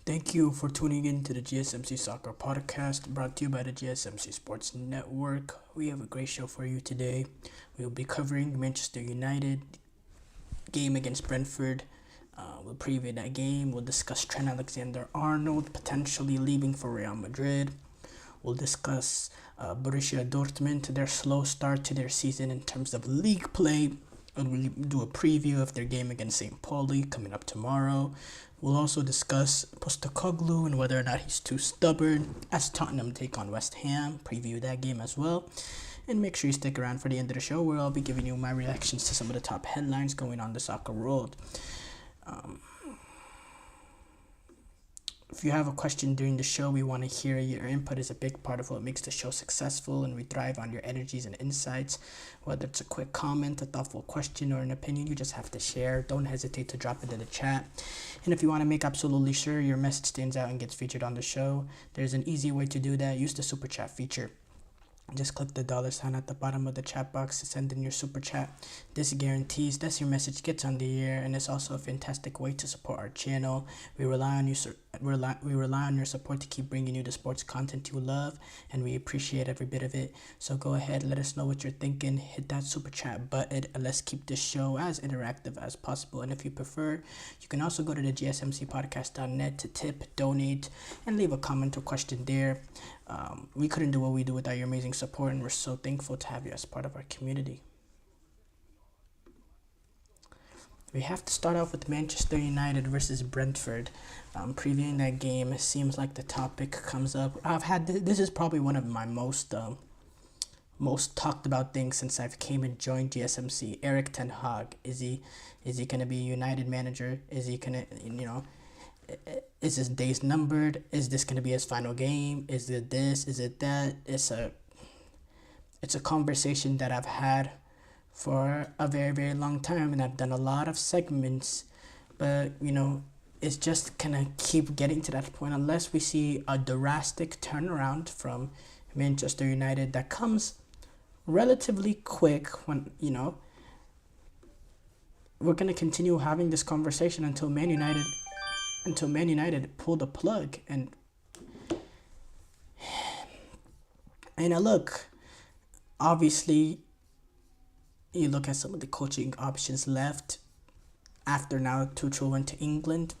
Thank you for tuning in to the GSMC Soccer Podcast, brought to you by the GSMC Sports Network. We have a great show for you today. We will be covering Manchester United game against Brentford. We'll preview that game. We'll discuss Trent Alexander-Arnold potentially leaving for Real Madrid. We'll discuss Borussia Dortmund, their slow start to their season in terms of league play. And we'll do a preview of their game against St. Pauli coming up tomorrow. We'll also discuss Postecoglou and whether or not he's too stubborn as Tottenham take on West Ham. Preview that game as well. And make sure you stick around for the end of the show where I'll be giving you my reactions to some of the top headlines going on the soccer world. If you have a question during the show, we want to hear your input is a big part of what makes the show successful, and we thrive on your energies and insights. Whether it's a quick comment, a thoughtful question, or an opinion, you just have to share. Don't hesitate to drop it in the chat. And if you want to make absolutely sure your message stands out and gets featured on the show, there's an easy way to do that. Use the super chat feature. Just click the $ at the bottom of the chat box to send in your super chat. This guarantees that your message gets on the air, and it's also a fantastic way to support our channel. We rely on your support to keep bringing you the sports content you love, and we appreciate every bit of it. So go ahead, let us know what you're thinking. Hit that super chat button, and let's keep this show as interactive as possible. And if you prefer, you can also go to the GSMCpodcast.net to tip, donate, and leave a comment or question there. We couldn't do what we do without your amazing support, and we're so thankful to have you as part of our community. We have to start off with Manchester United versus Brentford. Previewing that game, it seems like the topic comes up. This is probably one of my most talked about things since I've came and joined GSMC. Erik Ten Hag, is he gonna be a United manager? Is he gonna is his days numbered? Is this going to be his final game? Is it this? Is it that? It's a conversation that I've had for a very, very long time, and I've done a lot of segments, but it's just gonna keep getting to that point unless we see a drastic turnaround from Manchester United that comes relatively quick. When we're gonna continue having this conversation until Man United pull the plug. And look, obviously, you look at some of the coaching options left after now Tuchel went to England.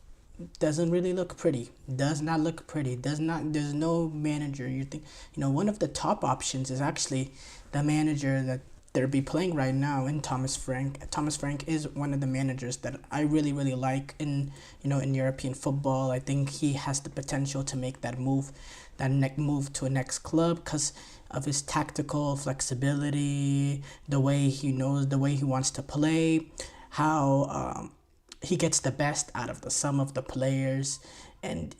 Doesn't really look pretty. Does not look pretty. There's no manager. You think, one of the top options is actually the manager that they'll be playing right now in Thomas Frank. Thomas Frank is one of the managers that I really, really like in European football. I think he has the potential to make that move to a next club because of his tactical flexibility, the way he wants to play, how he gets the best out of the sum of the players. And,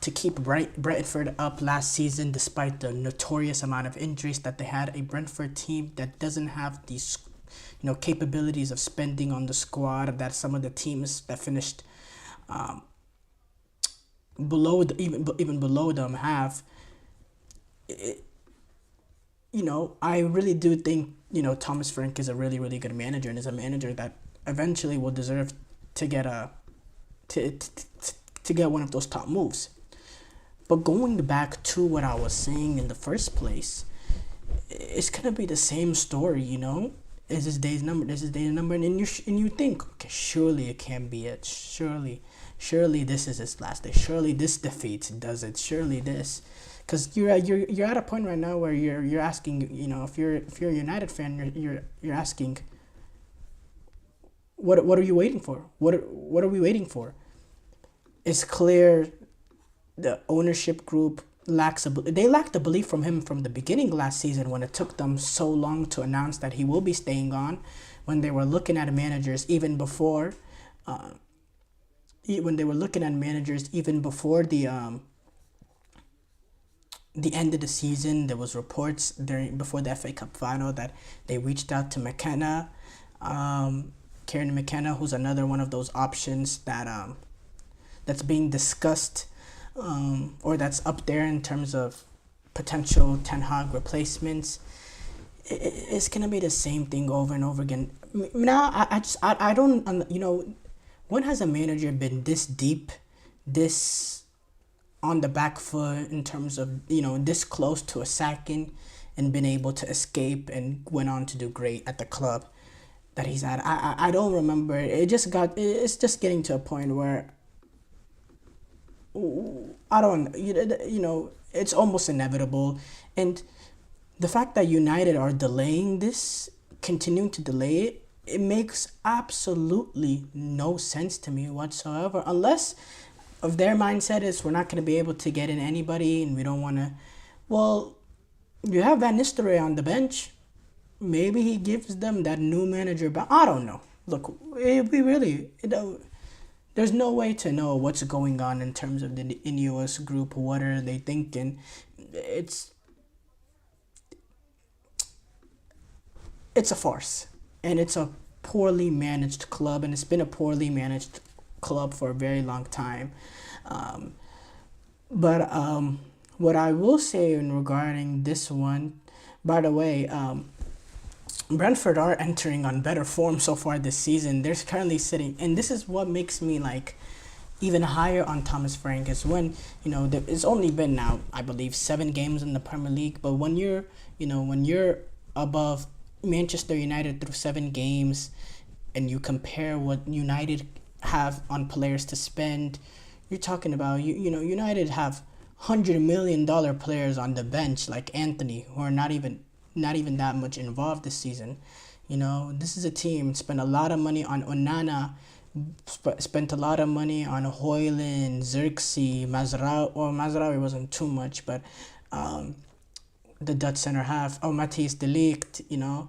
to keep Brentford up last season, despite the notorious amount of injuries that they had, a Brentford team that doesn't have these, capabilities of spending on the squad that some of the teams that finished even below them have. I really do think, Thomas Frank is a really, really good manager, and is a manager that eventually will deserve to get to get one of those top moves. But going back to what I was saying in the first place, it's gonna be the same story, Is his days numbered? And you think, okay, surely it can't be it. Surely this is his last day. Surely this defeat does it. Surely this, because you're at a point right now where you're asking, if you're a United fan, you're asking, what are you waiting for? What are we waiting for? It's clear the ownership group lacked the belief from him from the beginning last season, when it took them so long to announce that he will be staying on, when they were looking at managers even before the end of the season. There was reports before the FA Cup final that they reached out to McKenna, Kieran McKenna, who's another one of those options that's being discussed, or that's up there in terms of potential Ten Hag replacements. It's gonna be the same thing over and over again. Now, I don't, when has a manager been this deep, this on the back foot in terms of, this close to a sacking and been able to escape and went on to do great at the club that he's at. I don't remember. It's just getting to a point where I don't, it's almost inevitable. And the fact that United are delaying this, continuing to delay it, it makes absolutely no sense to me whatsoever. Unless if their mindset is we're not going to be able to get in anybody and we don't want to. Well, you have Van Nistelrooy on the bench. Maybe he gives them that new manager. But I don't know. Look, there's no way to know what's going on in terms of the Ineos group. What are they thinking? It's a farce, and it's a poorly managed club, and it's been a poorly managed club for a very long time. But what I will say in regarding this one, by the way, Brentford are entering on better form so far this season. They're currently sitting, and this is what makes me like even higher on Thomas Frank is when, it's only been now, I believe, 7 games in the Premier League. But when you're above Manchester United through 7 games and you compare what United have on players to spend, you're talking about, United have $100 million players on the bench like Anthony who are not even that much involved this season. This is a team spent a lot of money on Onana, spent a lot of money on Højlund, Xerxes, Mazraoui. Well, Mazraoui wasn't too much, but the Dutch center half, Matthijs de Ligt,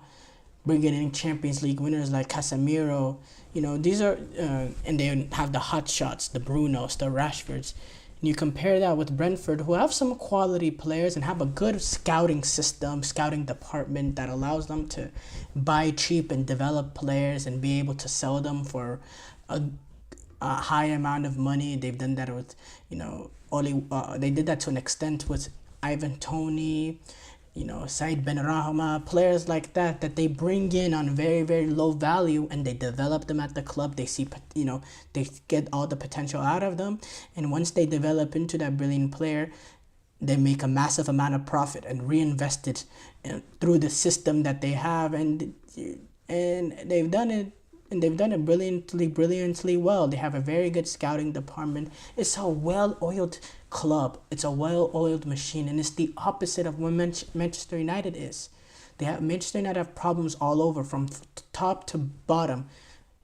bringing in Champions League winners like Casemiro. These are, and they have the hot shots, the Brunos, the Rashfords. And you compare that with Brentford, who have some quality players and have a good scouting department that allows them to buy cheap and develop players and be able to sell them for a high amount of money. They've done that with, they did that to an extent with Ivan Toney, Said Benrahma, players like that they bring in on very, very low value, and they develop them at the club. They see, they get all the potential out of them. And once they develop into that brilliant player, they make a massive amount of profit and reinvest it through the system that they have. And they've done it. And they've done it brilliantly well. They have a very good scouting department. It's a well-oiled club. It's a well-oiled machine. And it's the opposite of what Manchester United is. Manchester United have problems all over, from top to bottom.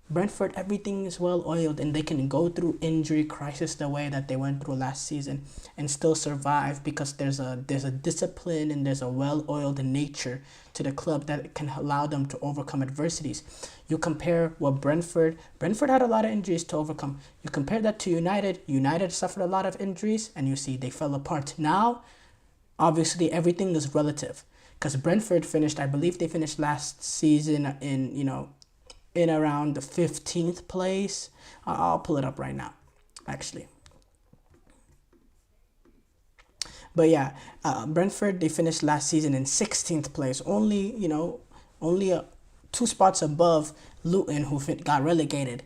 Brentford, everything is well-oiled, and they can go through injury crisis the way that they went through last season and still survive because there's a discipline and there's a well-oiled nature to the club that can allow them to overcome adversities. You compare what Brentford had a lot of injuries to overcome. You compare that to United suffered a lot of injuries, and you see they fell apart. Now, obviously, everything is relative because Brentford I believe they finished last season in around the 15th place. I'll pull it up right now, actually. But yeah, Brentford, they finished last season in 16th place, only 2 spots above Luton, who got relegated.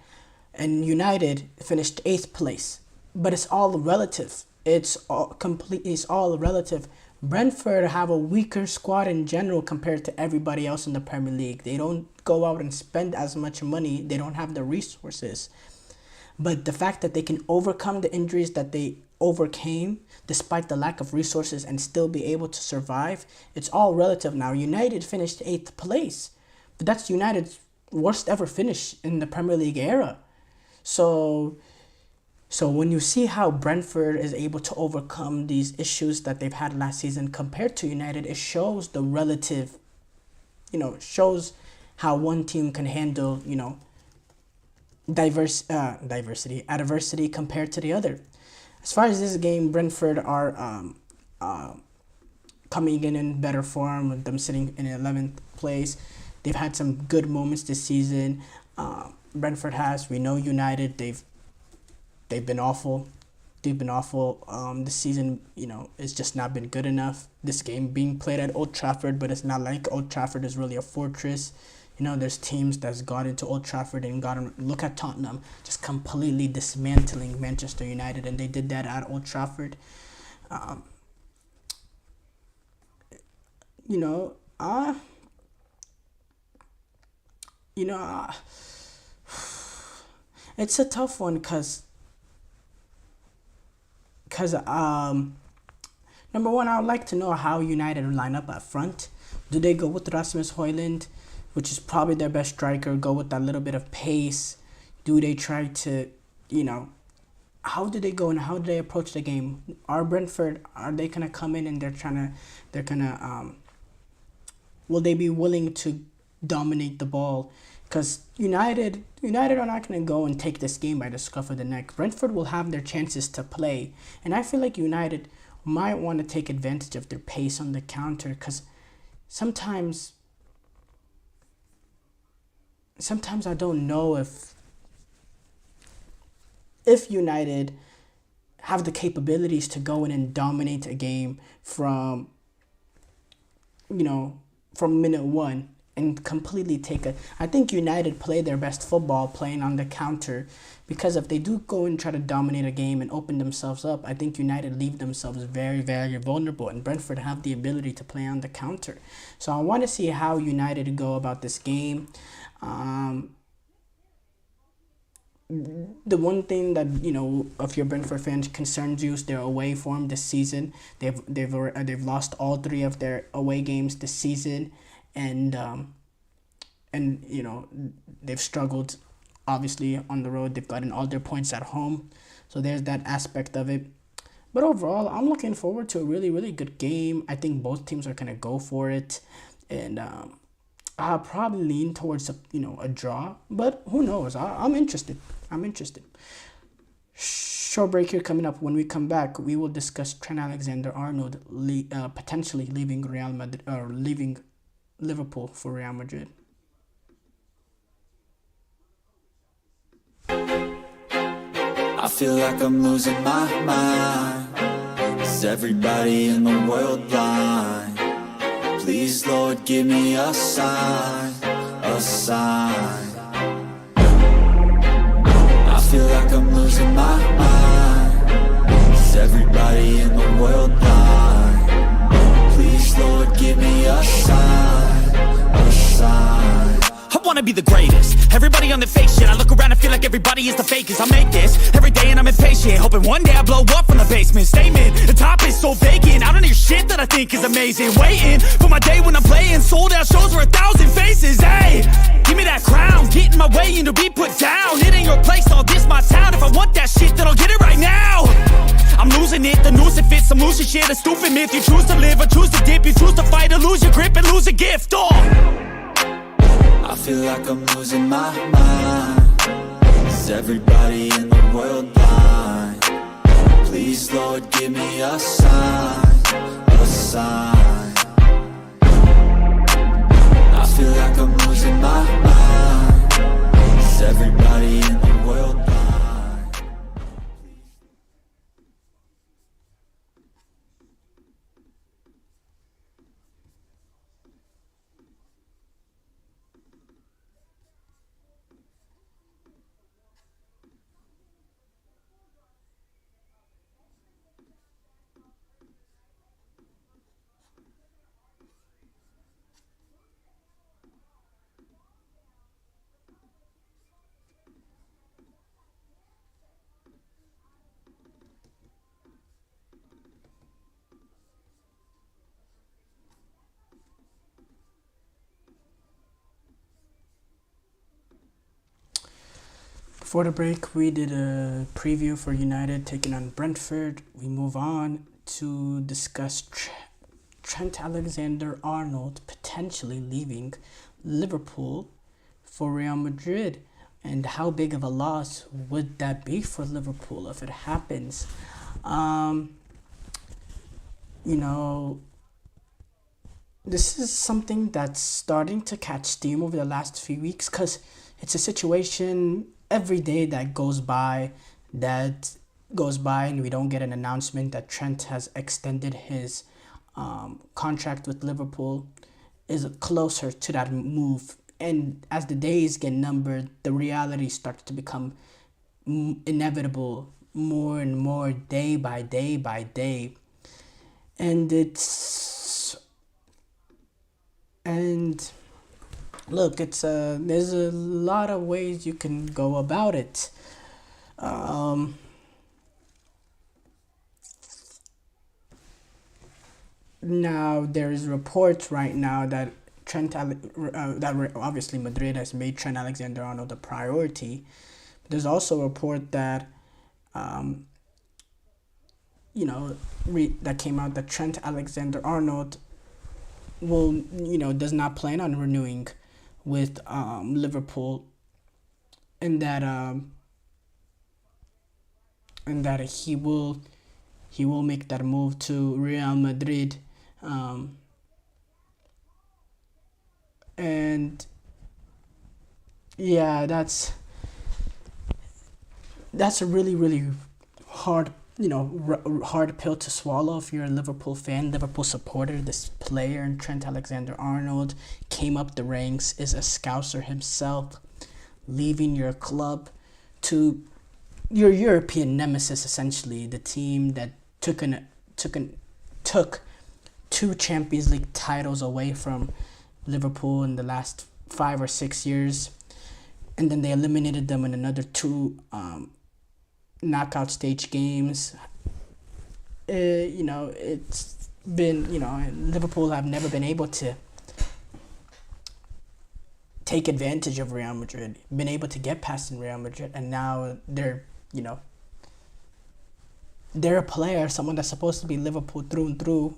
And United finished 8th place. But it's all relative. It's all relative. Brentford have a weaker squad in general compared to everybody else in the Premier League. They don't go out and spend as much money. They don't have the resources. But the fact that they can overcome the injuries that they overcame despite the lack of resources and still be able to survive, it's all relative now. United finished 8th place. But that's United's worst ever finish in the Premier League era. So when you see how Brentford is able to overcome these issues that they've had last season compared to United, it shows the relative, shows how one team can handle, adversity compared to the other. As far as this game, Brentford are coming in better form with them sitting in 11th place. They've had some good moments this season. Brentford has. We know United, they've been awful. This season, it's just not been good enough. This game being played at Old Trafford, but it's not like Old Trafford is really a fortress. There's teams that's gone into Old Trafford and gotten, look at Tottenham, just completely dismantling Manchester United, and they did that at Old Trafford. Um, you know, uh, you know, uh, it's a tough one because number one, I would like to know how United line up up front. Do they go with Rasmus Højlund, which is probably their best striker, go with that little bit of pace? Do they try to, how do they go and how do they approach the game? Are they going to come in and will they be willing to dominate the ball? Because United are not going to go and take this game by the scruff of the neck. Brentford will have their chances to play, and I feel like United might want to take advantage of their pace on the counter, because sometimes I don't know if United have the capabilities to go in and dominate a game from minute one and completely I think United play their best football playing on the counter, because if they do go and try to dominate a game and open themselves up, I think United leave themselves very, very vulnerable, and Brentford have the ability to play on the counter. So I want to see how United go about this game. The one thing that, if you're Brentford fans, concerns you is their away form this season. They've lost all three of their away games this season, and they've struggled obviously on the road. They've gotten all their points at home, so there's that aspect of it. But overall, I'm looking forward to a really, really good game. I think both teams are gonna go for it, and I'll probably lean towards a draw, but who knows? I'm interested. Short break here coming up. When we come back, we will discuss Trent Alexander-Arnold potentially leaving Real Madrid or leaving Liverpool for Real Madrid. I feel like I'm losing my mind. Is everybody in the world blind? Please, Lord, give me a sign, a sign. I feel like I'm losing my mind. Is everybody in the world blind? Please, Lord, give me a sign, a sign. I wanna be the greatest. Everybody on the fake shit. I look around and feel like everybody is the fakest. I make this every day and I'm impatient, hoping one day I blow up from the basement. Statement, the top is so vacant. I don't hear shit that I think is amazing. Waiting for my day when I'm playing sold out shows for 1,000 faces. Hey, give me that crown, get in my way and to be put down. It ain't your place, all this my town. If I want that shit, then I'll get it right now. I'm losing it, the noose it fits. I'm losing shit, a stupid myth. You choose to live or choose to dip. You choose to fight or lose your grip and lose a gift. I feel like I'm losing my mind. Is everybody in the world blind? Please, Lord, give me a sign, a sign. I feel like I'm losing my mind. Is everybody in the world blind? Before the break, we did a preview for United taking on Brentford. We move on to discuss Trent Alexander-Arnold potentially leaving Liverpool for Real Madrid. And how big of a loss would that be for Liverpool if it happens? This is something that's starting to catch steam over the last few weeks, because it's a situation every day that goes by and we don't get an announcement that Trent has extended his contract with Liverpool is closer to that move And as the days get numbered, the reality starts to become inevitable more and more day by day by day. And look, there's a lot of ways you can go about it. Now there's reports right now that obviously Madrid has made Trent Alexander-Arnold a priority. There's also a report that that came out that Trent Alexander-Arnold does not plan on renewing with Liverpool, and that he will make that move to Real Madrid, and yeah, that's a really, really hard hard pill to swallow if you're a Liverpool fan, Liverpool supporter. This player, and Trent Alexander-Arnold, came up the ranks, is a Scouser himself, leaving your club to your European nemesis, essentially, the team that took 2 Champions League titles away from Liverpool in the last 5 or 6 years, and then they eliminated them in another 2 knockout stage games. It's been, Liverpool have never been able to take advantage of Real Madrid, been able to get past Real Madrid, and now they're a player, someone that's supposed to be Liverpool through and through,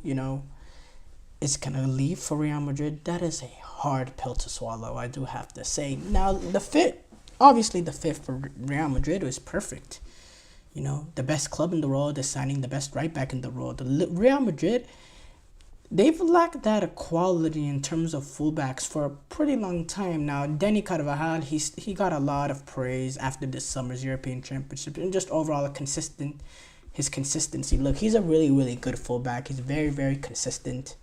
is going to leave for Real Madrid. That is a hard pill to swallow, I do have to say. Now, the fit for Real Madrid was perfect. The best club in the world is signing the best right back in the world. Real Madrid, they've lacked that quality in terms of fullbacks for a pretty long time now. Dani Carvajal, he got a lot of praise after this summer's European Championship, and just overall his consistency. Look, he's a really, really good fullback. He's very, very consistent,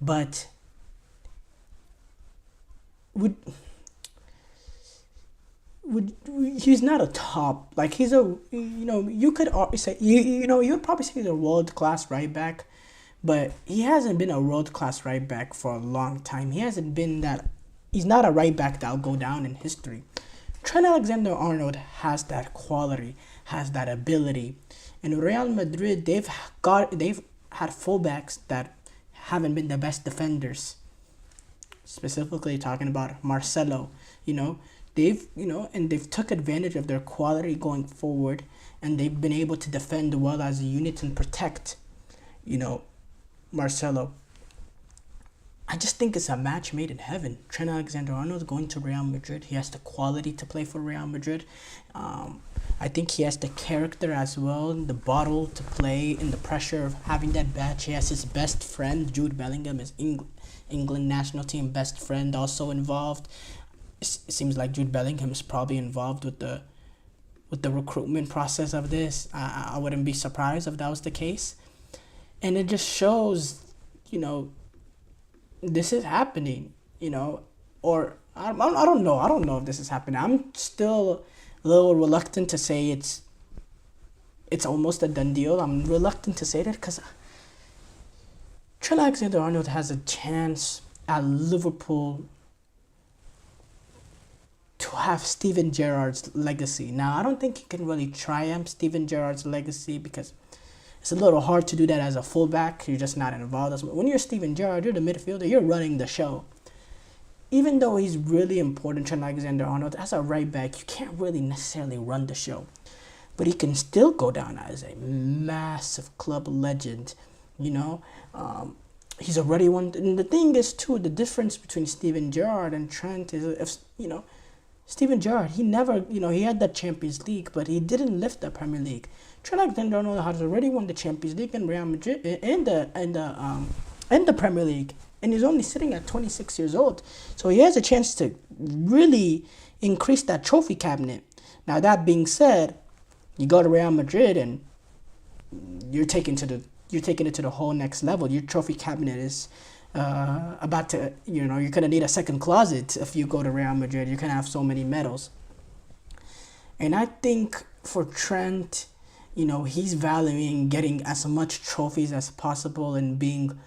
but he's not a top, like, he's a, you could say, you would probably say he's a world-class right back, but he hasn't been a world-class right back for a long time. He's not a right back that'll go down in history. Trent Alexander-Arnold has that quality, has that ability. In Real Madrid, they've had fullbacks that haven't been the best defenders. Specifically talking about Marcelo, they've took advantage of their quality going forward, and they've been able to defend well as a unit and protect, Marcelo. I just think it's a match made in heaven. Trent Alexander-Arnold going to Real Madrid. He has the quality to play for Real Madrid. I think he has the character as well, the bottle to play in the pressure of having that badge. He has his best friend, Jude Bellingham, his England national team best friend, also involved. It seems like Jude Bellingham is probably involved with the recruitment process of this. I wouldn't be surprised if that was the case. And it just shows, this is happening, or I don't know. I don't know if this is happening. I'm still a little reluctant to say it's almost a done deal. I'm reluctant to say that because Trent Alexander-Arnold has a chance at Liverpool to have Steven Gerrard's legacy. Now, I don't think he can really triumph Steven Gerrard's legacy because it's a little hard to do that as a fullback. You're just not involved. When you're Steven Gerrard, you're the midfielder, you're running the show. Even though he's really important, Trent Alexander-Arnold, as a right back, you can't really necessarily run the show. But he can still go down as a massive club legend, He's already won. And the thing is, too, the difference between Steven Gerrard and Trent is, Steven Gerrard, he never, he had that Champions League, but he didn't lift the Premier League. Trent Alexander-Arnold has already won the Champions League and Real Madrid and the Premier League, and he's only sitting at 26 years old. So he has a chance to really increase that trophy cabinet. Now, that being said, you go to Real Madrid and you're taking it to the whole next level. Your trophy cabinet is about to, you're going to need a second closet if you go to Real Madrid. You're going to have so many medals. And I think for Trent, he's valuing getting as much trophies as possible and being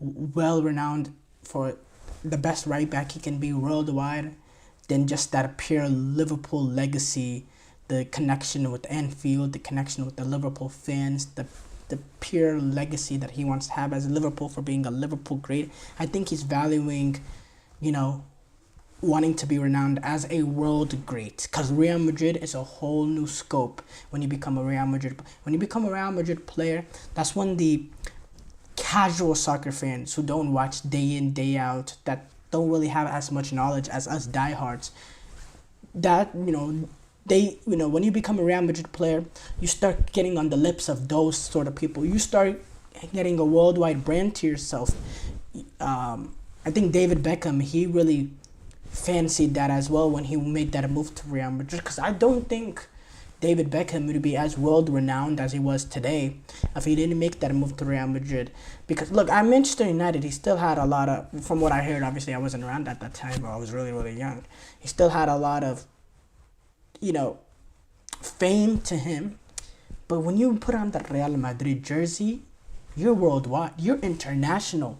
well-renowned for the best right back he can be worldwide than just that pure Liverpool legacy, the connection with Anfield, the connection with the Liverpool fans, the pure legacy that he wants to have as Liverpool for being a Liverpool great. I think he's valuing, wanting to be renowned as a world great, because Real Madrid is a whole new scope when you become a Real Madrid player. That's when the casual soccer fans who don't watch day in, day out, that don't really have as much knowledge as us diehards, that, when you become a Real Madrid player, you start getting on the lips of those sort of people. You start getting a worldwide brand to yourself. I think David Beckham, he really fancied that as well when he made that move to Real Madrid, because I don't think David Beckham would be as world-renowned as he was today if he didn't make that move to Real Madrid. Because, look, at Manchester United, he still had a lot of, from what I heard, obviously I wasn't around at that time, but I was really, really young. He still had a lot of, fame to him. But when you put on the Real Madrid jersey, you're worldwide, you're international.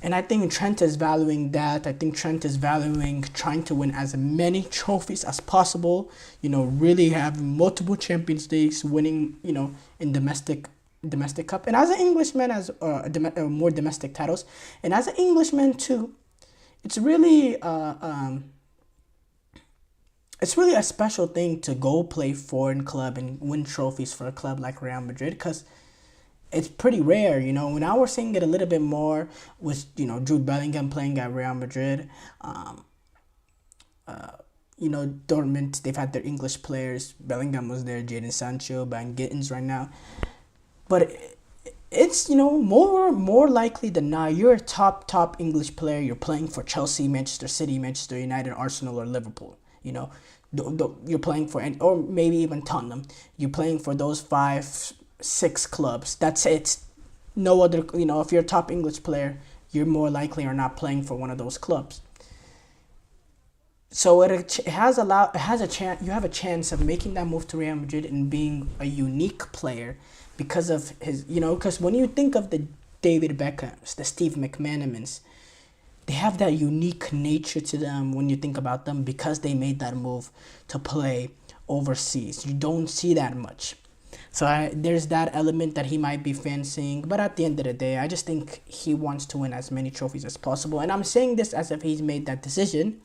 And I think Trent is valuing that. I think Trent is valuing trying to win as many trophies as possible. Really have multiple Champions Leagues, winning, in domestic cup. And as an Englishman, more domestic titles. And as an Englishman too, it's really a special thing to go play foreign club and win trophies for a club like Real Madrid, because it's pretty rare. Now we're seeing it a little bit more with, Jude Bellingham playing at Real Madrid. Dortmund, they've had their English players. Bellingham was there, Jadon Sancho, Van Gittens right now. But it's, more likely than not, you're a top English player. You're playing for Chelsea, Manchester City, Manchester United, Arsenal, or Liverpool. You're playing for, or maybe even Tottenham. You're playing for those 5-6 clubs. That's it. No other, if you're a top English player, you're more likely or not playing for one of those clubs. So you have a chance of making that move to Real Madrid and being a unique player because of his, because when you think of the David Beckhams, the Steve McManamans, they have that unique nature to them when you think about them because they made that move to play overseas. You don't see that much. So there's that element that he might be fancying. But at the end of the day, I just think he wants to win as many trophies as possible. And I'm saying this as if he's made that decision.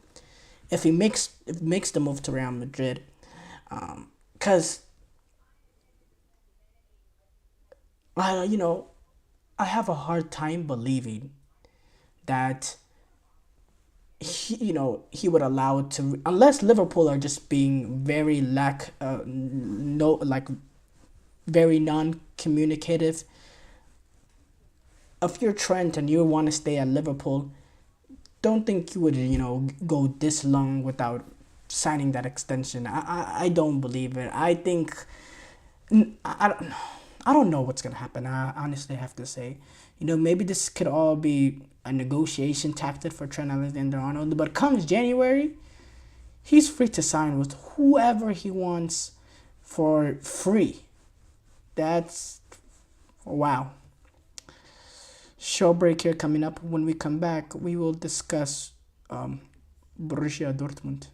If he makes the move to Real Madrid. Because, I have a hard time believing that he would allow it to, unless Liverpool are just being very very non-communicative. If you're Trent and you want to stay at Liverpool, don't think you would, go this long without signing that extension. I don't believe it. I think, I don't know what's going to happen. I honestly have to say, maybe this could all be a negotiation tactic for Trent Alexander-Arnold. But comes January, he's free to sign with whoever he wants for free. That's, wow. Show break here coming up. When we come back, we will discuss Borussia Dortmund.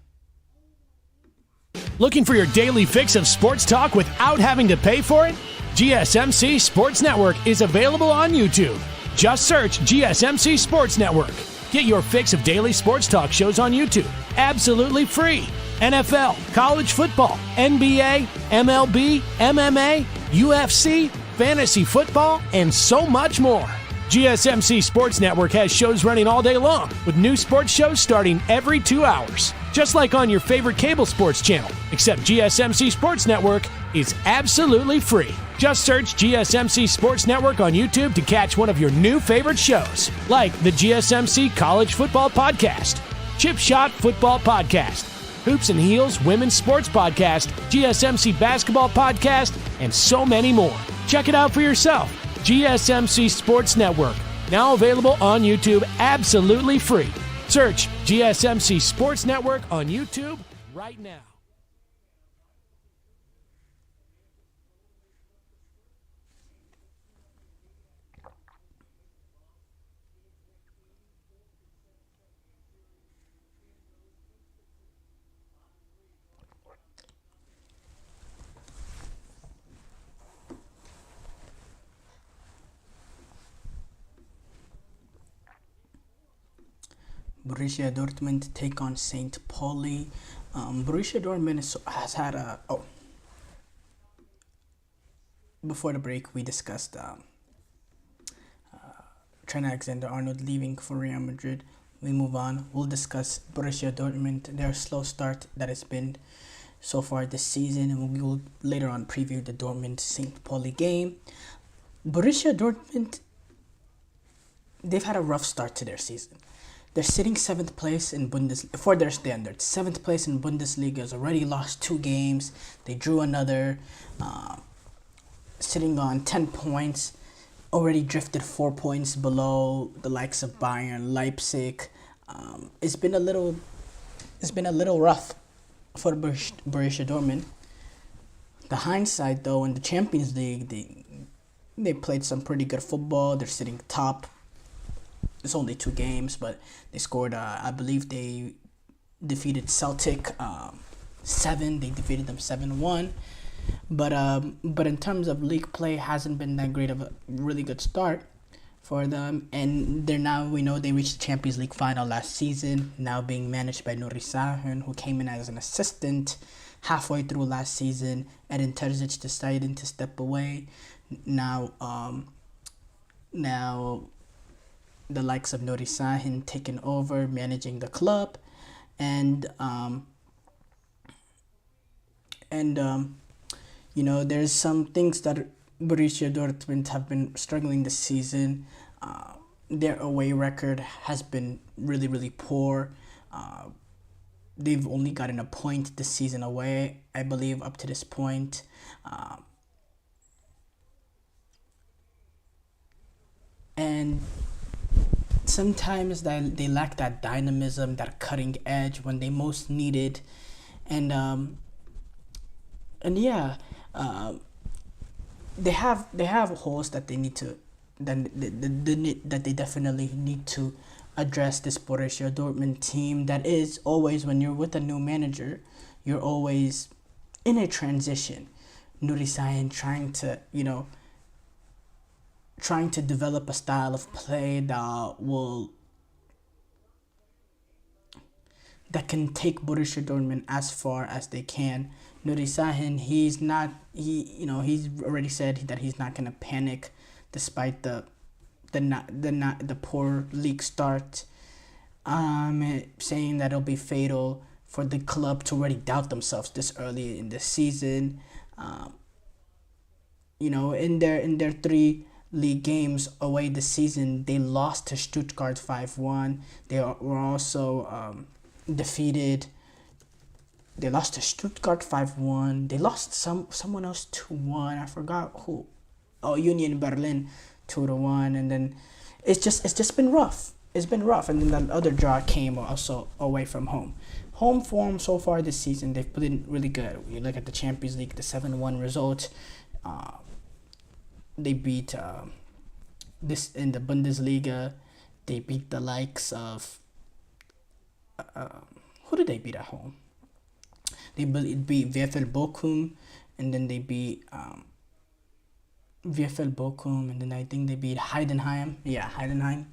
Looking for your daily fix of sports talk without having to pay for it? GSMC Sports Network is available on YouTube. Just search GSMC Sports Network. Get your fix of daily sports talk shows on YouTube, absolutely free. NFL, college football, NBA, MLB, MMA, UFC, fantasy football, and so much more. GSMC Sports Network has shows running all day long, with new sports shows starting every 2 hours. Just like on your favorite cable sports channel, except GSMC Sports Network is absolutely free. Just search GSMC Sports Network on YouTube to catch one of your new favorite shows, like the GSMC College Football Podcast, Chip Shot Football Podcast, Hoops and Heels Women's Sports Podcast, GSMC Basketball Podcast, and so many more. Check it out for yourself. GSMC Sports Network. Now available on YouTube absolutely free. Search GSMC Sports Network on YouTube right now. Borussia Dortmund take on St. Pauli. Borussia Dortmund has had a... Before the break, we discussed Trent Alexander-Arnold leaving for Real Madrid. We move on. We'll discuss Borussia Dortmund, their slow start that has been so far this season, and we will later on preview the Dortmund-St. Pauli game. Borussia Dortmund, they've had a rough start to their season. They're sitting 7th place in Bundesliga, for their standards. 7th place in Bundesliga, has already lost 2 games. They drew another, sitting on 10 points. Already drifted 4 points below the likes of Bayern, Leipzig. It's been a little rough for Borussia Dortmund. The hindsight, though, in the Champions League, they played some pretty good football. They're sitting top. It's only 2 games, but they scored. I believe they defeated Celtic 7. They defeated them 7-1. But in terms of league play, hasn't been that great of a really good start for them. And we know they reached the Champions League final last season, now being managed by Nuri Sahin, who came in as an assistant halfway through last season. Edin Terzic decided to step away. Now the likes of Nuri Sahin taking over, managing the club, and there's some things that Borussia Dortmund have been struggling this season. Their away record has been really, really poor. They've only gotten a point this season away, I believe, up to this point. And sometimes they lack that dynamism, that cutting edge when they most need it. They have holes that they need to that they definitely need to address. This Borussia Dortmund team, that is always, when you're with a new manager, you're always in a transition. Nuri Sahin trying to develop a style of play that can take Borussia Dortmund as far as they can. Nuri Sahin, he's already said that he's not gonna panic despite the poor league start. Saying that it'll be fatal for the club to already doubt themselves this early in the season. In their 3 league games away this season, they lost to Stuttgart 5-1. They were also defeated. They lost to Stuttgart 5-1. They lost someone else 2-1. I forgot who. Oh, Union Berlin 2-1. And then it's just been rough. It's been rough. And then the other draw came also away from home. Home form so far this season, they've been really good. You look at the Champions League, the 7-1 result. They beat this in the Bundesliga. They beat the likes of who did they beat at home? They beat VfL Bochum, and then they beat VfL Bochum, and then I think they beat Heidenheim. Yeah, Heidenheim.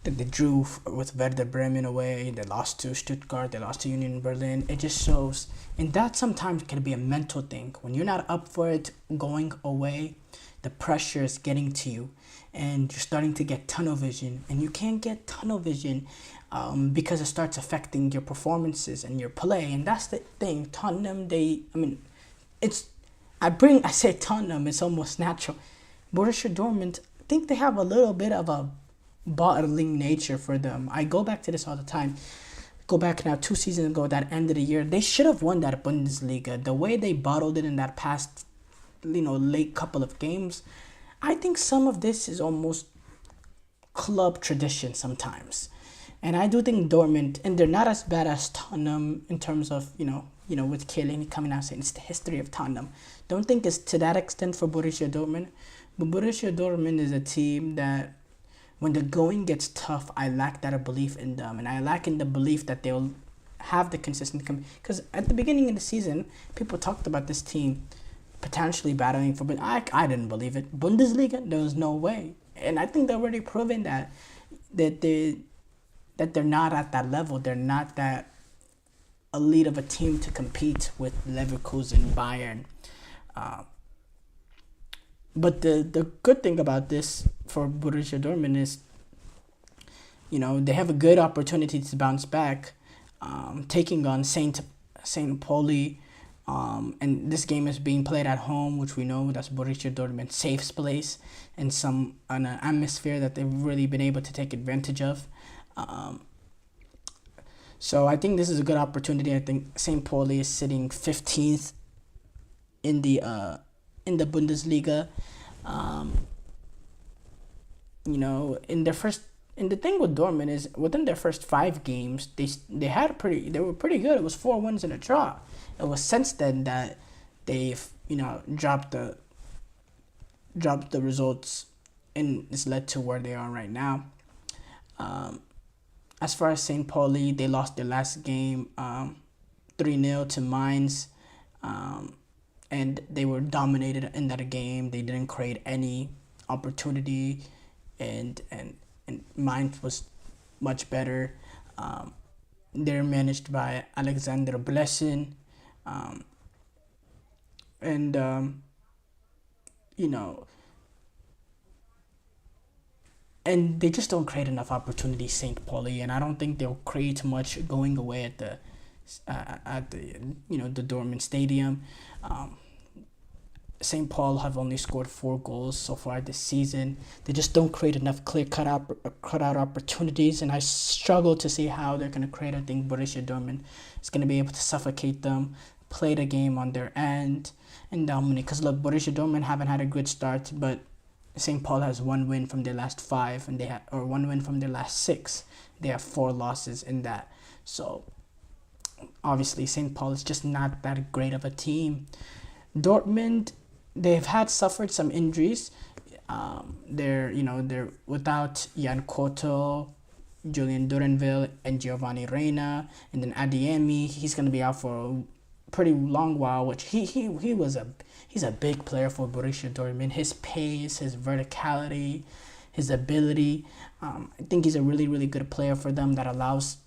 Then they drew with Werder Bremen away. They lost to Stuttgart. They lost to Union Berlin. It just shows, and that sometimes can be a mental thing. When you're not up for it, going away, the pressure is getting to you, and you're starting to get tunnel vision, and you can't get tunnel vision because it starts affecting your performances and your play. And that's the thing. Tottenham, I say Tottenham, it's almost natural. Borussia Dortmund, I think they have a little bit of a bottling nature for them. I go back to this all the time. Go back now 2 seasons ago, that end of the year, they should have won that Bundesliga. The way they bottled it in that past late couple of games, I think some of this is almost club tradition sometimes. And I do think Dortmund, and they're not as bad as Tottenham in terms of, with Chiellini coming out saying it's the history of Tottenham. Don't think it's to that extent for Borussia Dortmund. But Borussia Dortmund is a team that when the going gets tough, I lack that belief in them. And I lack in the belief that they'll have the consistent... Because at the beginning of the season, people talked about this team potentially battling for... But I didn't believe it. Bundesliga, there was no way. And I think they've already proven that they're not at that level. They're not that elite of a team to compete with Leverkusen, Bayern. But the good thing about this for Borussia Dortmund is, they have a good opportunity to bounce back, taking on Saint Pauli. And this game is being played at home, which we know that's Borussia Dortmund's safe place, and an atmosphere that they've really been able to take advantage of. So I think this is a good opportunity. I think St. Pauli is sitting 15th in the Bundesliga. And the thing with Dortmund is within their first 5 games, they were pretty good. It was 4 wins and a draw. It was since then that they've dropped the results, and it's led to where they are right now. As far as St. Pauli, they lost their last game 3-0 to Mainz, and they were dominated in that game. They didn't create any opportunity, and Mainz was much better. They're managed by Alexander Blessin, and they just don't create enough opportunities, St. Pauli, and I don't think they'll create much going away at the Dortmund Stadium. St. Paul have only scored 4 goals so far this season. They just don't create enough clear cut out opportunities, and I struggle to see how they're going to create. I think Borussia Dortmund is going to be able to suffocate them, play the game on their end, and dominate. Because look, Borussia Dortmund haven't had a good start, but St. Paul has 1 win from their last 5, and 1 win from their last 6. They have 4 losses in that. So obviously St. Paul is just not that great of a team. Dortmund, they've suffered some injuries. They're without Jan Koto, Julian Duranville, and Giovanni Reina, and then Adeyemi. He's gonna be out for a pretty long while, which he's a big player for Borussia Dortmund. His pace, his verticality, his ability. I think he's a really, really good player for them that allows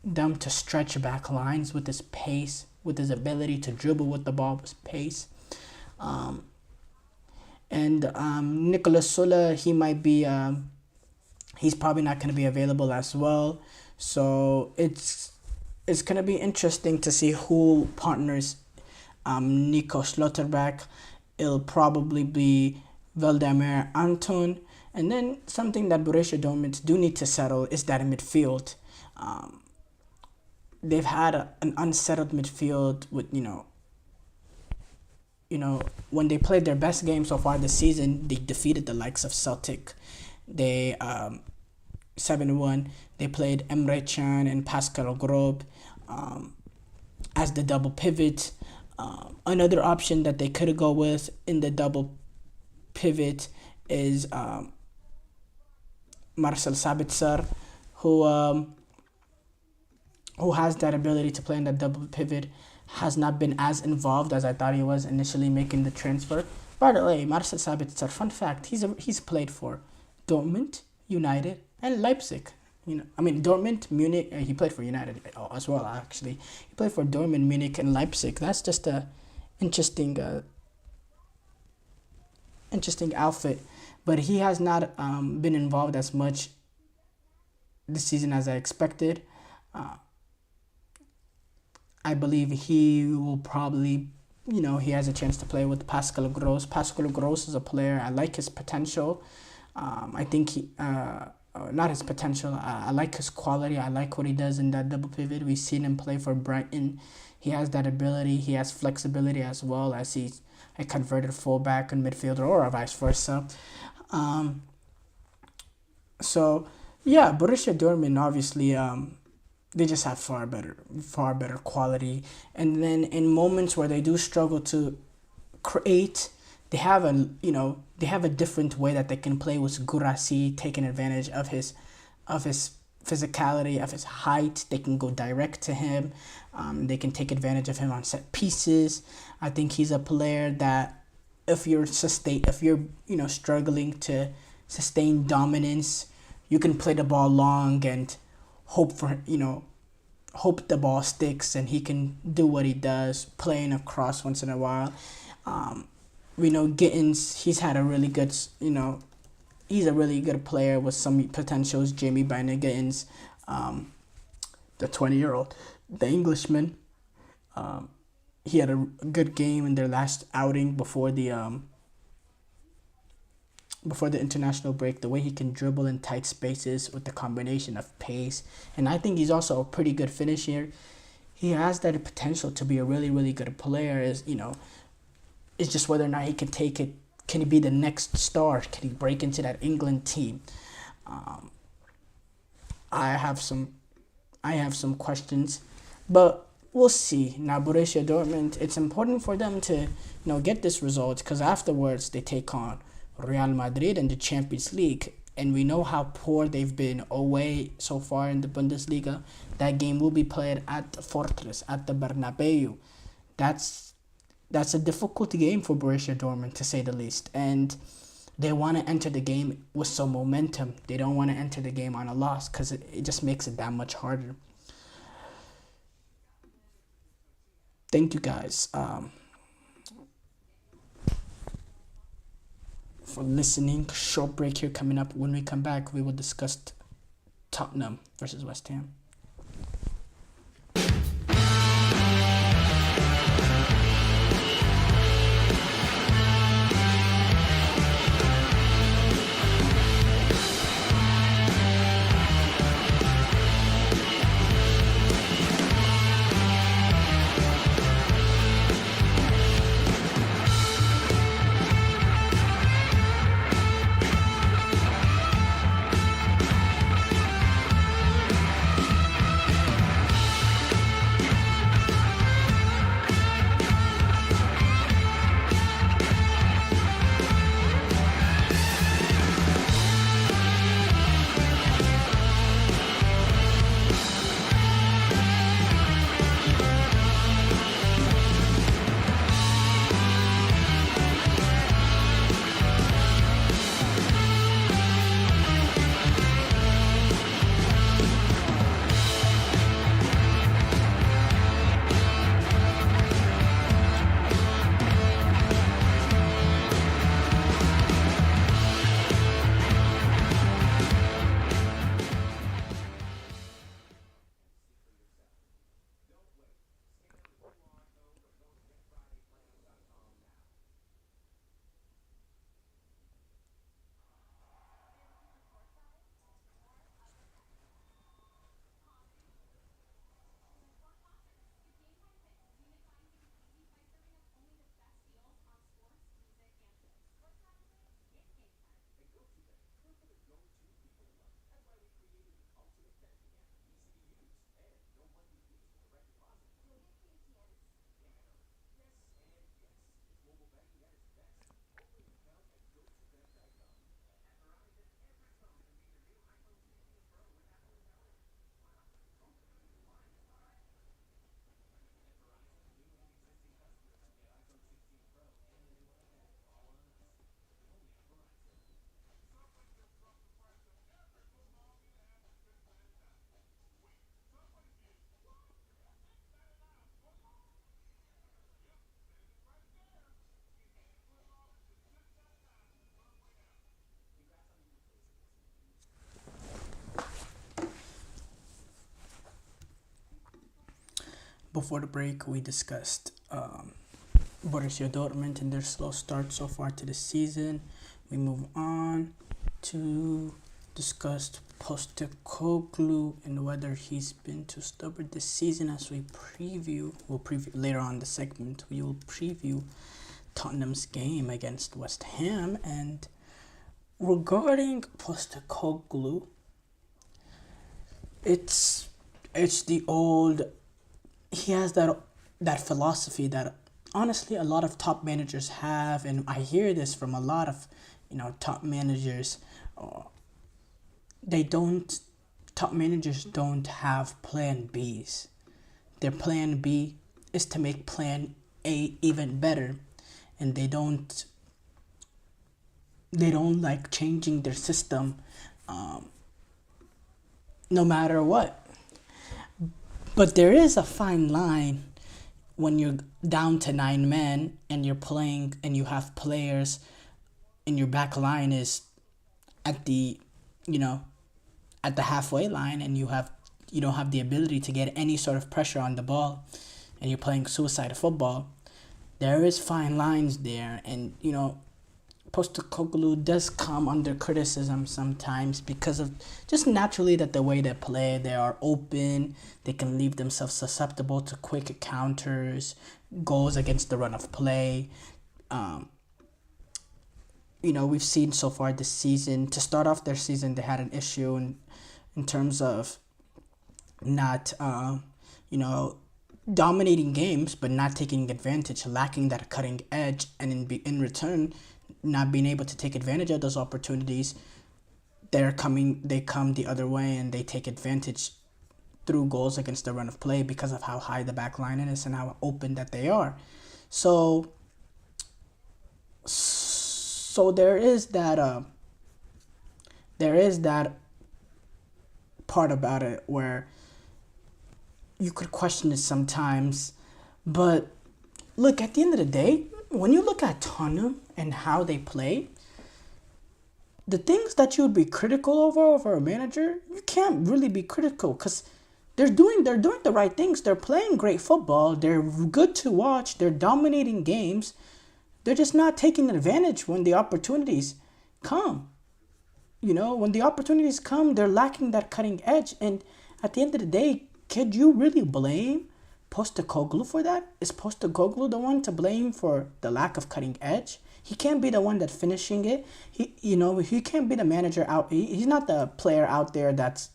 them to stretch back lines with his pace, with his ability to dribble with the ball with pace. Nicolas Sola, he might be, he's probably not going to be available as well. So it's going to be interesting to see who partners Nico Schlotterbeck. It'll probably be Valdemar Anton. And then something that Borussia Dortmund do need to settle is that in midfield. They've had an unsettled midfield with, when they played their best game so far this season, they defeated the likes of Celtic. They 7-1. They played Emre Can and Pascal Grob as the double pivot. Another option that they could go with in the double pivot is Marcel Sabitzer, who has that ability to play in that double pivot, has not been as involved as I thought he was initially making the transfer. By the way, Marcel Sabitzer, fun fact, he's played for Dortmund, United, and Leipzig. Dortmund, Munich, he played for United as well, actually. He played for Dortmund, Munich, and Leipzig. That's just a interesting outfit. But he has not been involved as much this season as I expected. I believe he will probably, he has a chance to play with Pascal Gross. Pascal Gross is a player. I like his potential. I think not his potential. I like his quality. I like what he does in that double pivot. We've seen him play for Brighton. He has that ability. He has flexibility as well as he's a converted fullback and midfielder or vice versa. So yeah, Borussia Dortmund obviously they just have far better quality. And then in moments where they do struggle to create, they have a different way that they can play with Gurasi taking advantage of his physicality, of his height. They can go direct to him. They can take advantage of him on set pieces. I think he's a player that if you're struggling to sustain dominance, you can play the ball long and hope the ball sticks and he can do what he does, playing across once in a while. We know Gittins, he's had a really good, he's a really good player with some potentials. Jamie Biner Gittins, the 20-year-old, the Englishman. He had a good game in their last outing before the international break. The way he can dribble in tight spaces with the combination of pace, and I think he's also a pretty good finisher. He has that potential to be a really, really good player. It's just whether or not he can take it. Can he be the next star? Can he break into that England team? I have some questions, but we'll see. Now, Borussia Dortmund, it's important for them to get this result, because afterwards they take on Real Madrid in the Champions League, and we know how poor they've been away so far in the Bundesliga. That game will be played at the Fortress, at the Bernabeu. That's a difficult game for Borussia Dortmund, to say the least, and they want to enter the game with some momentum. They don't want to enter the game on a loss, because it just makes it that much harder. Thank you guys for listening. Short break here coming up. When we come back, we will discuss Tottenham versus West Ham. Before the break, we discussed Borussia Dortmund and their slow start so far to the season. We move on to discuss Postecoglou and whether he's been too stubborn this season. As we'll preview later on in the segment. We will preview Tottenham's game against West Ham, and regarding Postecoglou, it's the old. He has that philosophy that honestly a lot of top managers have, and I hear this from a lot of top managers. They don't. Top managers don't have plan Bs. Their plan B is to make plan A even better, and they don't like changing their system no matter what. But there is a fine line when you're down to 9 men and you're playing and you have players and your back line is at the at the halfway line, and you don't have the ability to get any sort of pressure on the ball, and you're playing suicide football. There is fine lines there, and Postecoglou does come under criticism sometimes because of just naturally that the way they play, they are open, they can leave themselves susceptible to quick counters, goals against the run of play. We've seen so far this season, to start off their season, they had an issue in terms of not, dominating games, but not taking advantage, lacking that cutting edge, and in return, not being able to take advantage of those opportunities. They come the other way, and they take advantage through goals against the run of play because of how high the back line is and how open that they are. So there is that part about it where you could question it sometimes. But look, at the end of the day, when you look at Tottenham and how they play, the things that you would be critical over a manager, you can't really be critical because they're doing the right things. They're playing great football. They're good to watch. They're dominating games. They're just not taking advantage when the opportunities come. When the opportunities come, they're lacking that cutting edge. And at the end of the day, could you really blame Postecoglou for that? Is Postecoglou the one to blame for the lack of cutting edge? He can't be the one that's finishing it. He can't be the manager out. He's not the player out there that's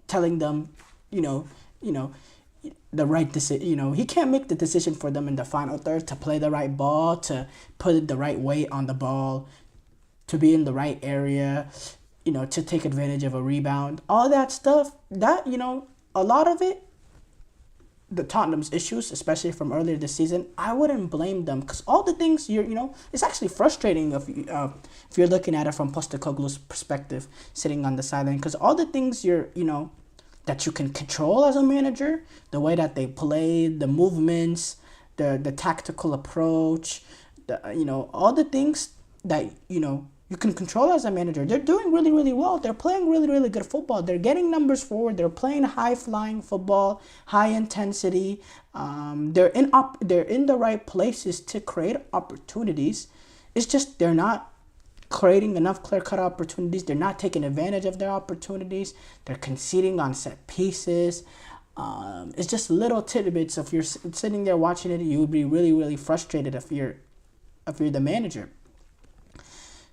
telling them, the right decision. He can't make the decision for them in the final third to play the right ball, to put the right weight on the ball, to be in the right area, to take advantage of a rebound. All that stuff, that, a lot of it, the Tottenham's issues, especially from earlier this season, I wouldn't blame them because all the things it's actually frustrating if you're looking at it from Postecoglou's perspective, sitting on the sideline, because all the things that you can control as a manager, the way that they play, the movements, the tactical approach, all the things that you can control as a manager. They're doing really, really well. They're playing really, really good football. They're getting numbers forward. They're playing high-flying football, high intensity. They're in the right places to create opportunities. It's just they're not creating enough clear-cut opportunities. They're not taking advantage of their opportunities. They're conceding on set pieces. It's just little tidbits. If you're sitting there watching it, you would be really, really frustrated if you're the manager.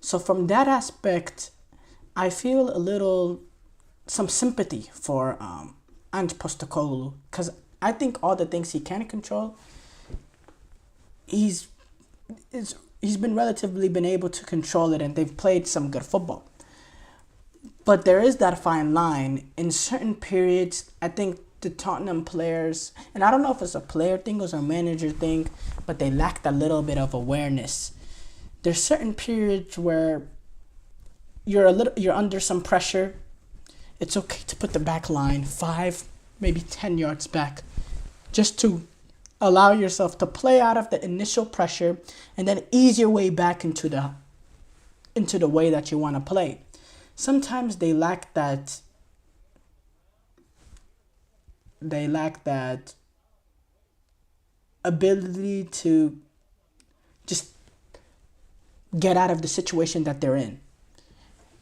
So from that aspect, I feel some sympathy for Ange Postecoglou, because I think all the things he can control, he's been able to control it, and they've played some good football. But there is that fine line. In certain periods, I think the Tottenham players, and I don't know if it's a player thing or it's a manager thing, but they lacked a little bit of awareness. There's certain periods where you're under some pressure. It's okay to put the back line 5, maybe 10 yards back, just to allow yourself to play out of the initial pressure and then ease your way back into the way that you want to play. Sometimes they lack that ability to just get out of the situation that they're in.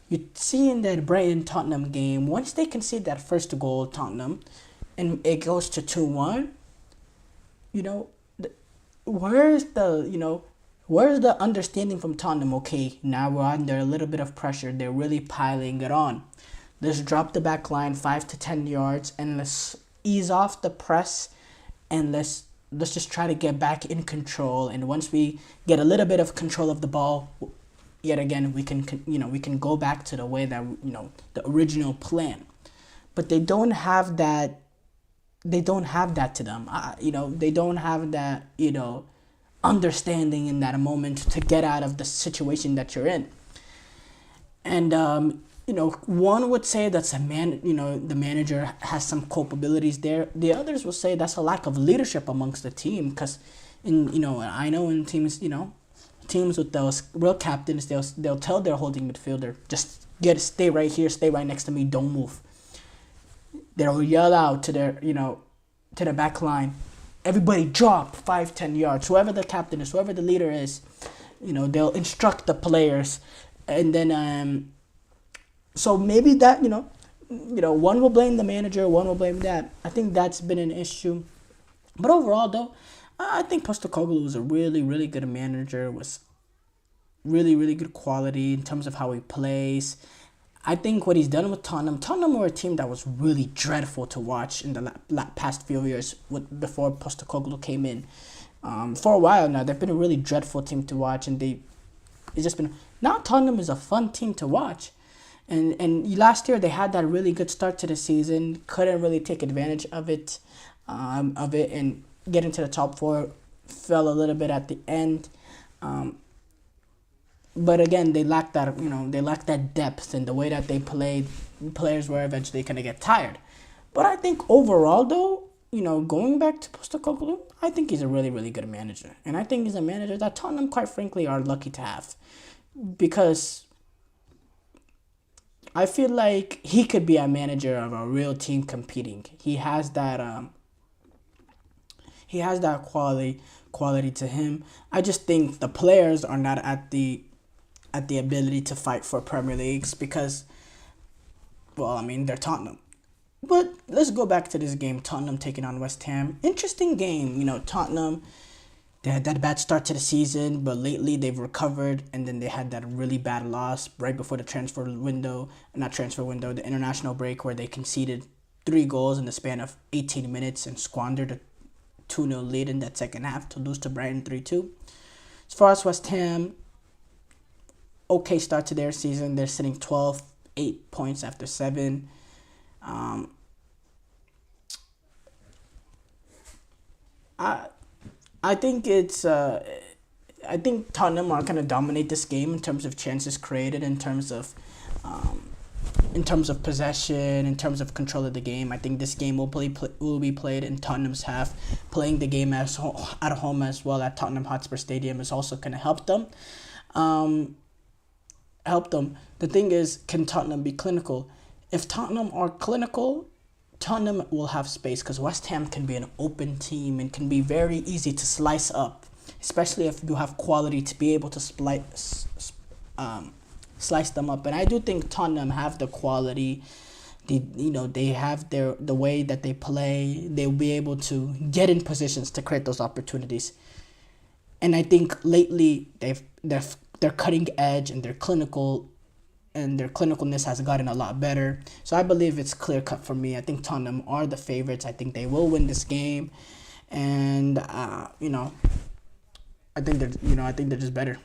You see in that Brighton Tottenham game, once they concede that first goal, Tottenham, and it goes to 2-1, where's Where's the understanding from Tottenham? Okay, now we're under a little bit of pressure. They're really piling it on. Let's drop the back line 5 to 10 yards and let's ease off the press and let's just try to get back in control. And once we get a little bit of control of the ball, yet again we can go back to the way that the original plan. But they don't have that. They don't have that to them. They don't have that understanding in that moment to get out of the situation that you're in. And one would say that's the manager has some culpabilities there. The others will say that's a lack of leadership amongst the team, because I know in teams with those real captains, they'll tell their holding midfielder, just stay right here, stay right next to me, don't move. They'll yell out to their to the back line, everybody drop 5-10 yards. Whoever the captain is, whoever the leader is, they'll instruct the players. And then so maybe that one will blame the manager, one will blame that. I think that's been an issue. But overall though, I think Postecoglou was a really, really good manager, was really, really good quality in terms of how he plays. I think what he's done with Tottenham were a team that was really dreadful to watch in the past few years before Postecoglou came in. For a while now, they've been a really dreadful team to watch, and it's just been. Now Tottenham is a fun team to watch, and last year they had that really good start to the season, couldn't really take advantage of it, and get into the top four, fell a little bit at the end. But again, they lack that depth, and the way that they played, players were eventually going to get tired. But I think overall, though, going back to Postecoglou, I think he's a really, really good manager. And I think he's a manager that Tottenham, quite frankly, are lucky to have. Because I feel like he could be a manager of a real team competing. He has that quality to him. I just think the players are not at the ability to fight for Premier Leagues because, they're Tottenham. But let's go back to this game, Tottenham taking on West Ham. Interesting game. Tottenham, they had that bad start to the season, but lately they've recovered, and then they had that really bad loss right before the the international break, where they conceded 3 goals in the span of 18 minutes and squandered a 2-0 lead in that second half to lose to Brighton 3-2. As far as West Ham, okay start to their season. They're sitting 12, 8 points after 7. I think Tottenham are going to dominate this game in terms of chances created, in terms of possession, in terms of control of the game. I think this game will be played in Tottenham's half. Playing the game at home as well at Tottenham Hotspur Stadium is also going to help them. The thing is, can Tottenham be clinical? If Tottenham are clinical, Tottenham will have space, because West Ham can be an open team and can be very easy to slice up, especially if you have quality to be able to slice them up. And I do think Tottenham have the quality. They have the way that they play. They'll be able to get in positions to create those opportunities. And I think lately they're cutting edge, and their clinicalness has gotten a lot better. So I believe it's clear cut for me. I think Tottenham are the favorites. I think they will win this game, and I think they're just better.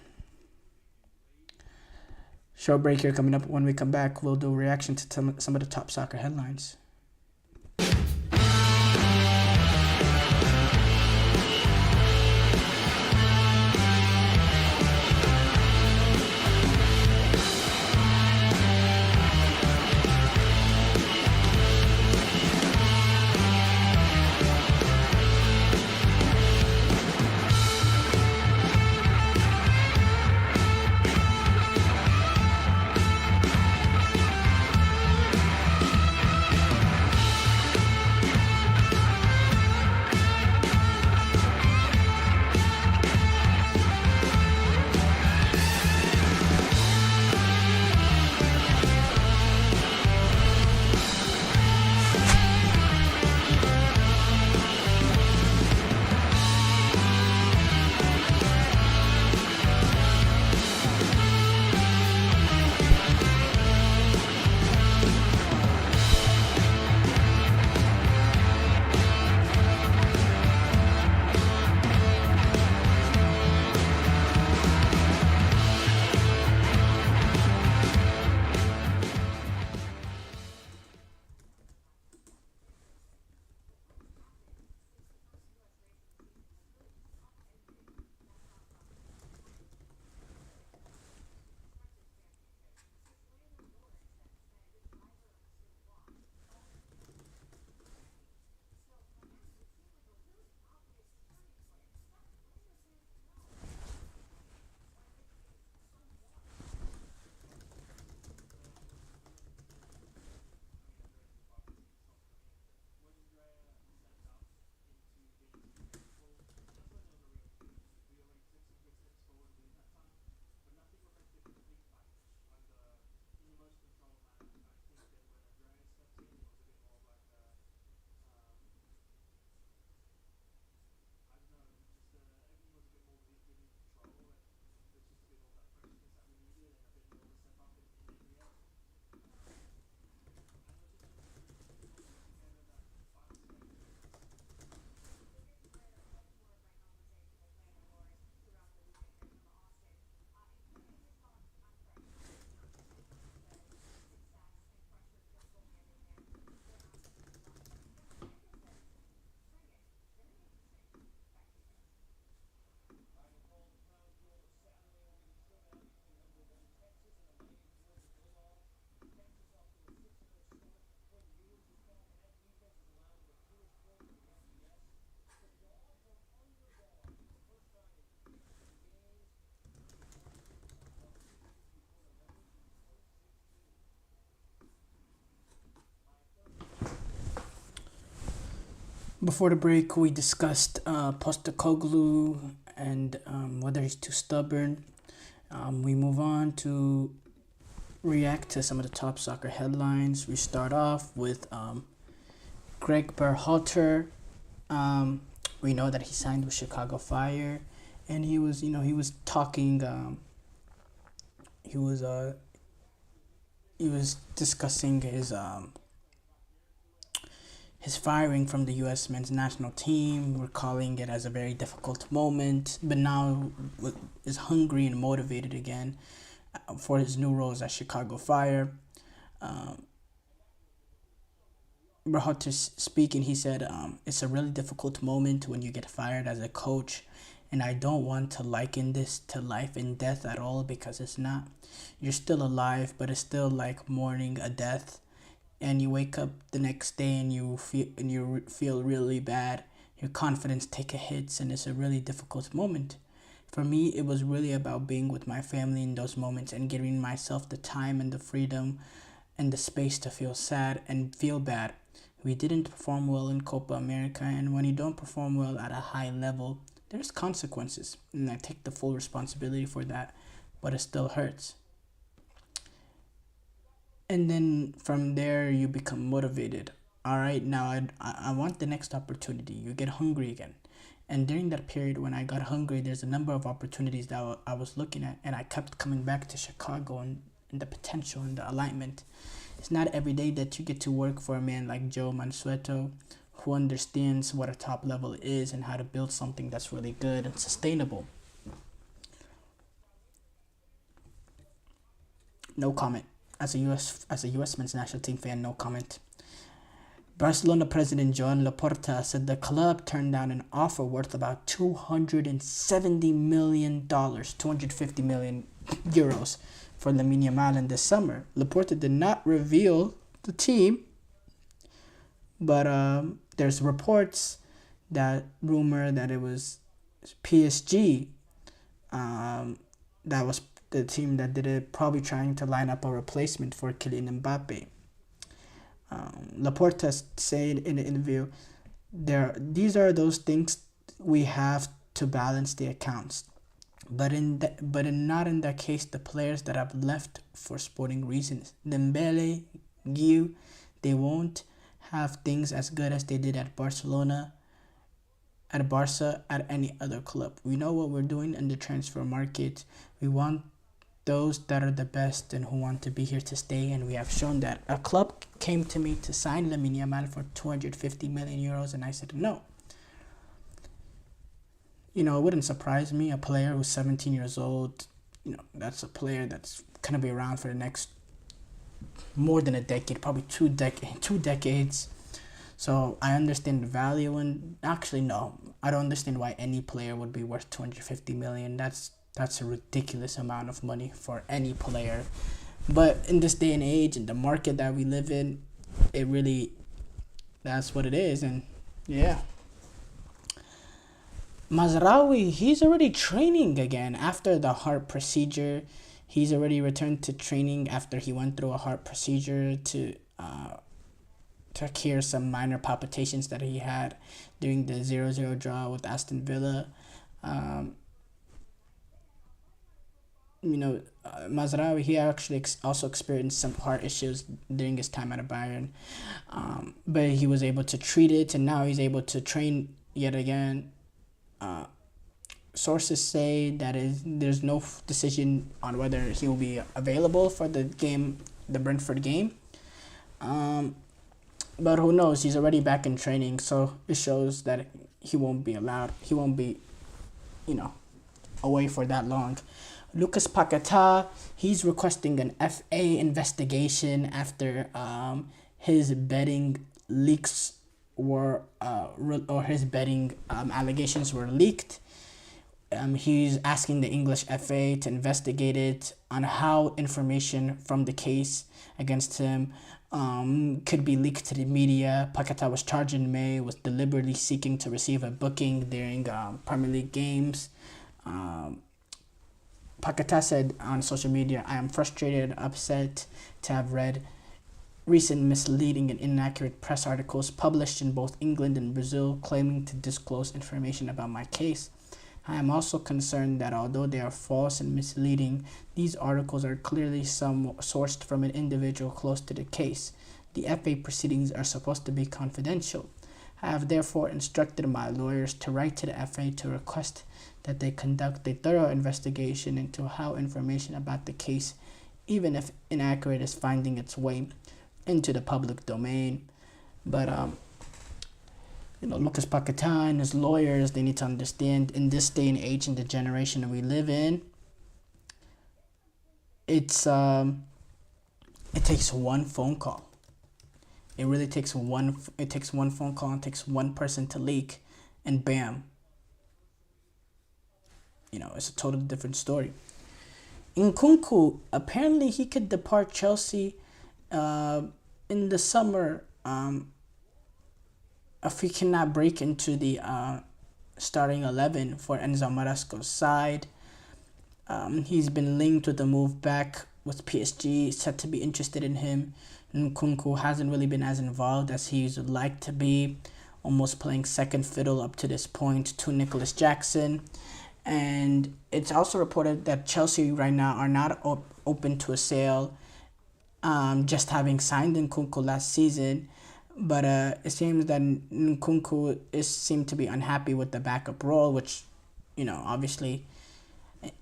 Short break here coming up. When we come back, we'll do a reaction to some of the top soccer headlines. Before the break, we discussed Postecoglou and whether he's too stubborn. We move on to react to some of the top soccer headlines. We start off with Greg Berhalter. We know that he signed with Chicago Fire, and he was talking. He was discussing his firing from the U.S. men's national team, recalling it as a very difficult moment, but now is hungry and motivated again for his new roles at Chicago Fire. Berhalter speaking, he said, it's a really difficult moment when you get fired as a coach, and I don't want to liken this to life and death at all, because it's not. You're still alive, but it's still like mourning a death. And you wake up the next day and you feel really bad. Your confidence takes a hit, and it's a really difficult moment. For me, it was really about being with my family in those moments and giving myself the time and the freedom and the space to feel sad and feel bad. We didn't perform well in Copa America, and when you don't perform well at a high level, there's consequences, and I take the full responsibility for that, but it still hurts. And then from there, you become motivated. All right, now I want the next opportunity. You get hungry again. And during that period when I got hungry, there's a number of opportunities that I was looking at, and I kept coming back to Chicago and the potential and the alignment. It's not every day that you get to work for a man like Joe Mansueto, who understands what a top level is and how to build something that's really good and sustainable. No comment. As a US men's national team fan, no comment. Barcelona president Joan Laporta said the club turned down an offer worth about $270 million, 250 million euros for Lamine Yamal in this summer. Laporta did not reveal the team, but there's reports that rumor that it was PSG that was the team that did it, probably trying to line up a replacement for Kylian Mbappe. Laporta said in the interview, these are those things we have to balance the accounts. But not in that case, the players that have left for sporting reasons, Dembele, Guiu, they won't have things as good as they did at Barcelona, at Barca, at any other club. We know what we're doing in the transfer market. We want those that are the best and who want to be here to stay, and we have shown that. A club came to me to sign Lamine Yamal for 250 million euros, and I said no. It wouldn't surprise me. A player who's 17 years old, that's a player that's going to be around for the next more than a decade, probably two decades. So I understand the value, and actually no, I don't understand why any player would be worth 250 million. That's a ridiculous amount of money for any player. But in this day and age, in the market that we live in, that's what it is. And yeah. Mazraoui, he's already training again after the heart procedure. He's already returned to training after he went through a heart procedure to cure some minor palpitations that he had during the 0-0 draw with Aston Villa. Mazraoui, he actually also experienced some heart issues during his time at Bayern, but he was able to treat it, and now he's able to train yet again. Sources say that there's no decision on whether he will be available for the Brentford game, but who knows? He's already back in training, so it shows that he won't be away for that long. Lucas Paquetá, he's requesting an FA investigation after his betting leaks or his betting allegations were leaked. He's asking the English FA to investigate it on how information from the case against him could be leaked to the media. Paquetá was charged in May with deliberately seeking to receive a booking during Premier League games. Paquetá said on social media, "I am frustrated, upset to have read recent misleading and inaccurate press articles published in both England and Brazil claiming to disclose information about my case. I am also concerned that although they are false and misleading, these articles are clearly some sourced from an individual close to the case. The FA proceedings are supposed to be confidential. I have therefore instructed my lawyers to write to the FA to request that they conduct a thorough investigation into how information about the case, even if inaccurate, is finding its way into the public domain. But Lucas Paquetá and his lawyers, they need to understand, in this day and age, in the generation we live in, it takes one phone call. It really takes one phone call, and takes one person to leak, and bam, it's a totally different story. Nkunku, apparently he could depart Chelsea in the summer if he cannot break into the starting 11 for Enzo Maresca's side. He's been linked with a move back with PSG, said to be interested in him. Nkunku hasn't really been as involved as he would like to be, almost playing second fiddle up to this point to Nicholas Jackson. And it's also reported that Chelsea right now are not open to a sale, just having signed Nkunku last season. But it seems that Nkunku seemed to be unhappy with the backup role, which, obviously,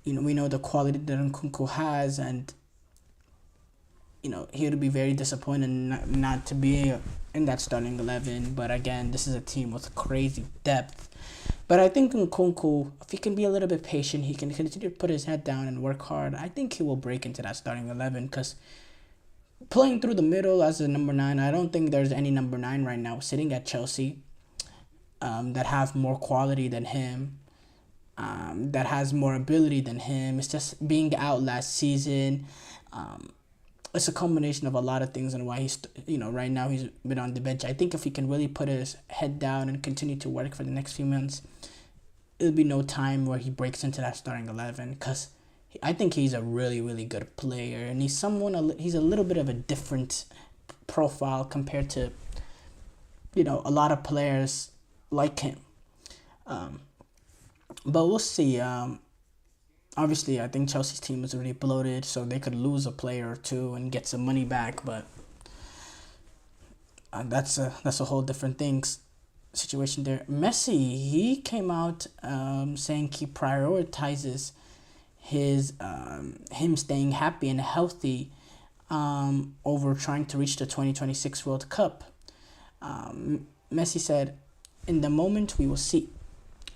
we know the quality that Nkunku has, and, he would be very disappointed not to be in that starting 11. But again, this is a team with crazy depth. But I think Nkunku, if he can be a little bit patient, he can continue to put his head down and work hard, I think he will break into that starting 11, because playing through the middle as a number 9, I don't think there's any number 9 right now sitting at Chelsea that have more quality than him, that has more ability than him. It's just being out last season. It's a combination of a lot of things and why he's, right now he's been on the bench. I think if he can really put his head down and continue to work for the next few months, it'll be no time where he breaks into that starting 11, because I think he's a really, really good player, and he's a little bit of a different profile compared to, a lot of players like him. But we'll see. Obviously, I think Chelsea's team is already bloated, so they could lose a player or two and get some money back, but that's a whole different situation there. Messi, he came out saying he prioritizes him staying happy and healthy over trying to reach the 2026 World Cup. Messi said, "In the moment we will see.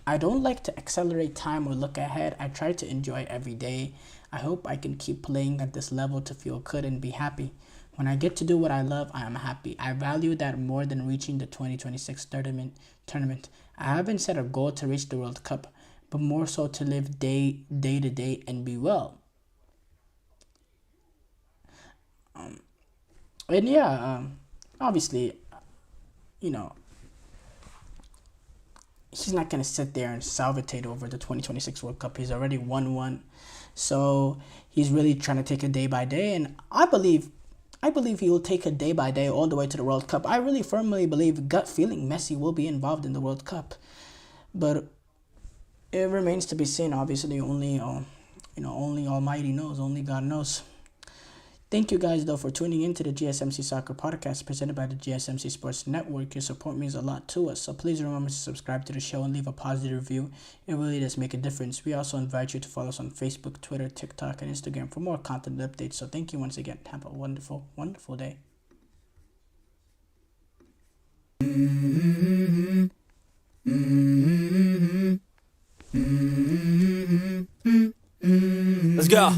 I don't like to accelerate time or look ahead. I try to enjoy every day. I hope I can keep playing at this level to feel good and be happy. When I get to do what I love, I am happy. I value that more than reaching the 2026 tournament. I haven't set a goal to reach the World Cup, but more so to live day to day and be well." Obviously, he's not going to sit there and salivate over the 2026 World Cup. He's already won one. So he's really trying to take it day by day. And I believe he will take it day by day all the way to the World Cup. I really firmly believe, gut feeling, Messi will be involved in the World Cup. But it remains to be seen. Obviously, only Almighty knows. Only God knows. Thank you guys, though, for tuning in to the GSMC Soccer Podcast presented by the GSMC Sports Network. Your support means a lot to us, so please remember to subscribe to the show and leave a positive review. It really does make a difference. We also invite you to follow us on Facebook, Twitter, TikTok, and Instagram for more content updates. So thank you once again. Have a wonderful, wonderful day. Let's go.